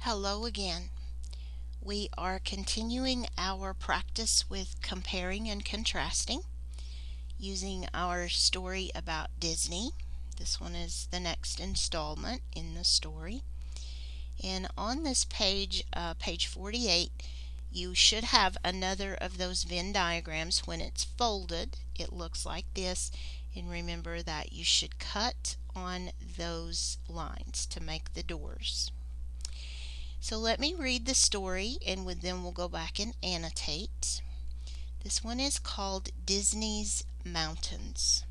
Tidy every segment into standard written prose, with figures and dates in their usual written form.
Hello again. We are continuing our practice with comparing and contrasting using our story about Disney. This one is the next installment in the story. And on this page, page 48, you should have another of those Venn diagrams. When it's folded, it looks like this. And remember that you should cut on those lines to make the doors. So let me read the story and then we'll go back and annotate. This one is called Disney's Mountains.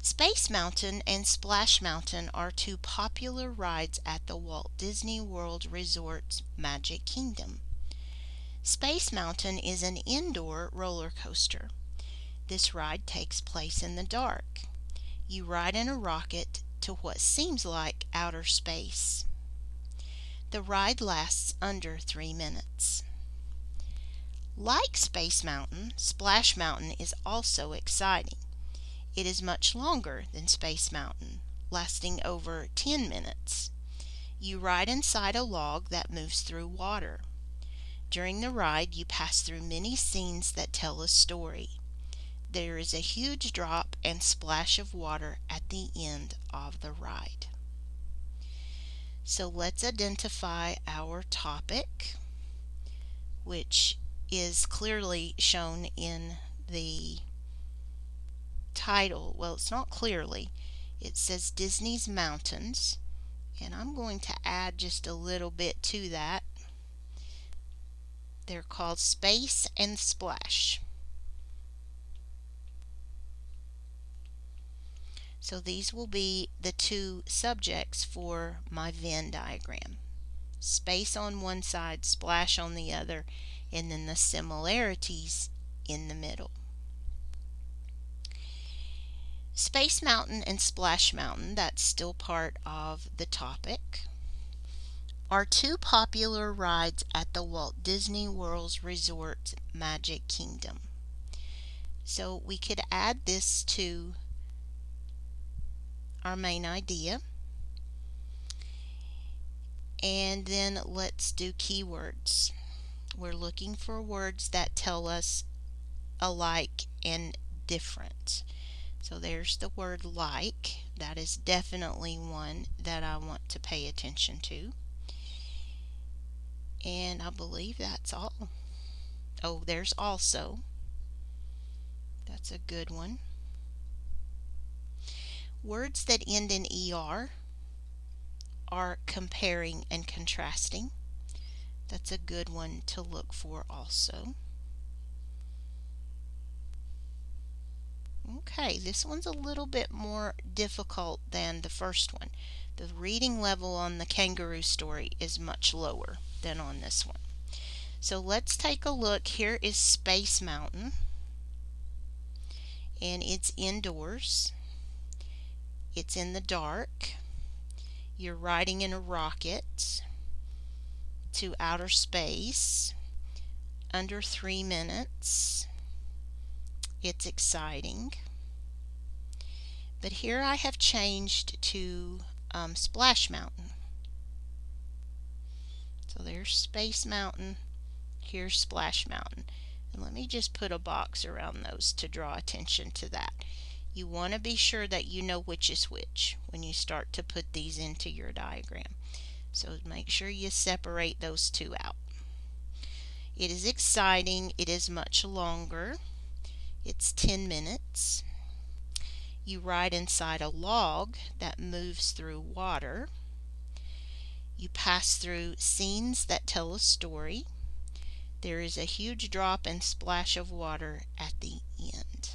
Space Mountain and Splash Mountain are two popular rides at the Walt Disney World Resort's Magic Kingdom. Space Mountain is an indoor roller coaster. This ride takes place in the dark. You ride in a rocket to what seems like outer space. The ride lasts under 3 minutes. Like Space Mountain, Splash Mountain is also exciting. It is much longer than Space Mountain, lasting over 10 minutes. You ride inside a log that moves through water. During the ride, you pass through many scenes that tell a story. There is a huge drop and splash of water at the end of the ride. So let's identify our topic, which is clearly shown in the title. Well, it's not clearly. It says Disney's Mountains, and I'm going to add just a little bit to that. They're called Space and Splash. So these will be the two subjects for my Venn diagram. Space on one side, splash on the other, and then the similarities in the middle. Space Mountain and Splash Mountain, that's still part of the topic, are two popular rides at the Walt Disney World Resort's Magic Kingdom. So we could add this to our main idea. And then let's do keywords. We're looking for words that tell us alike and different. So there's the word like. That is definitely one that I want to pay attention to. And I believe that's all. Oh, there's also. That's a good one. Words that end in ER are comparing and contrasting. That's a good one to look for also. Okay, this one's a little bit more difficult than the first one. The reading level on the kangaroo story is much lower than on this one. So let's take a look. Here is Space Mountain, and it's indoors. It's in the dark. You're riding in a rocket to outer space under 3 minutes. It's exciting. But here I have changed to Splash Mountain. So there's Space Mountain. Here's Splash Mountain. And let me just put a box around those to draw attention to that. You want to be sure that you know which is which when you start to put these into your diagram. So make sure you separate those two out. It is exciting. It is much longer. It's 10 minutes. You ride inside a log that moves through water. You pass through scenes that tell a story. There is a huge drop and splash of water at the end.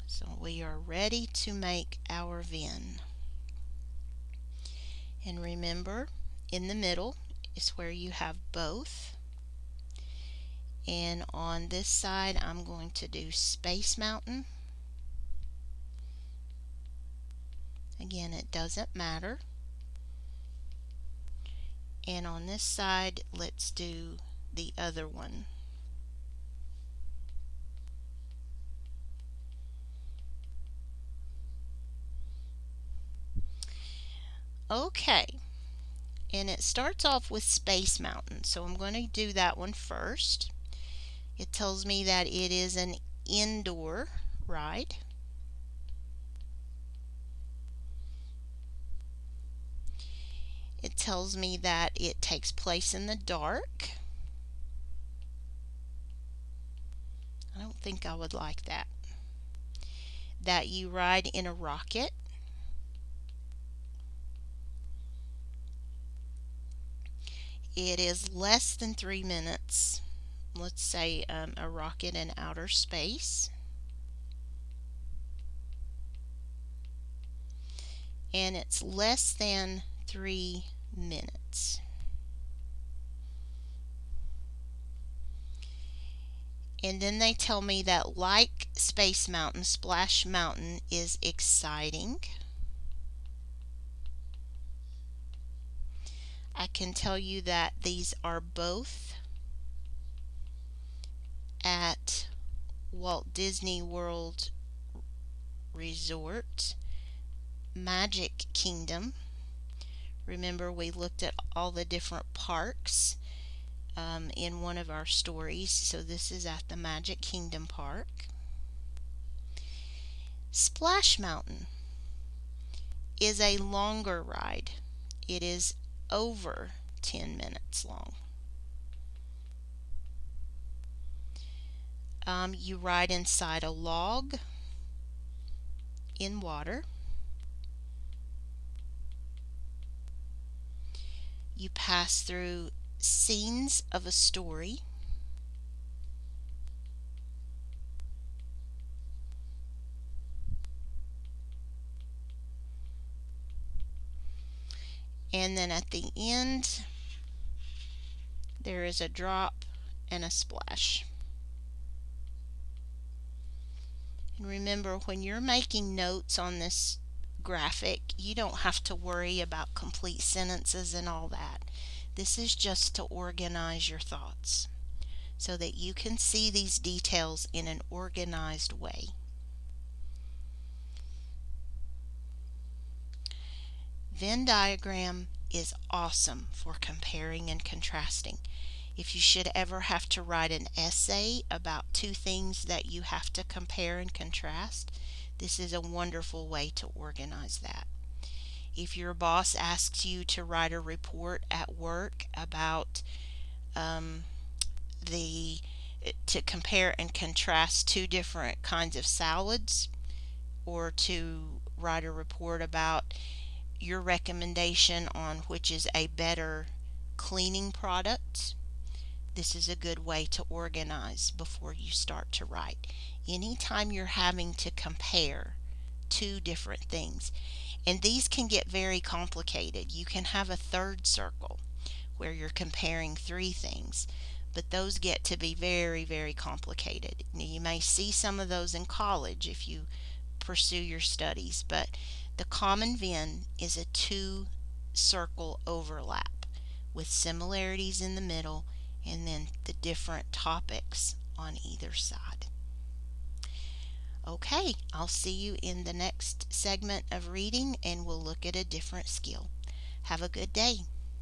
So we are ready to make our Venn. And remember, in the middle is where you have both. And on this side, I'm going to do Space Mountain. Again, it doesn't matter. And on this side, let's do the other one. Okay, And it starts off with Space Mountain, so I'm going to do that one first. It tells me that it is an indoor ride. It tells me that it takes place in the dark. I don't think I would like that. That you ride in a rocket. It is less than 3 minutes. Let's say a rocket in outer space. And it's less than 3 minutes. And then they tell me that, like Space Mountain, Splash Mountain is exciting. I can tell you that these are both at Walt Disney World Resort, Magic Kingdom. Remember, we looked at all the different parks in one of our stories, so this is at the Magic Kingdom Park. Splash Mountain is a longer ride. It is over 10 minutes long. You ride inside a log in water. You pass through scenes of a story. And then at the end, there is a drop and a splash. And remember, when you're making notes on this graphic, you don't have to worry about complete sentences and all that. This is just to organize your thoughts so that you can see these details in an organized way. Venn diagram is awesome for comparing and contrasting. If you should ever have to write an essay about two things that you have to compare and contrast, this is a wonderful way to organize that. If your boss asks you to write a report at work about to compare and contrast two different kinds of salads, or to write a report about your recommendation on which is a better cleaning product, this is a good way to organize before you start to write. Anytime you're having to compare two different things, and these can get very complicated. You can have a third circle where you're comparing three things, but those get to be very, very complicated. Now, you may see some of those in college if you pursue your studies, but the common Venn is a two-circle overlap with similarities in the middle and then the different topics on either side. Okay, I'll see you in the next segment of reading, and we'll look at a different skill. Have a good day.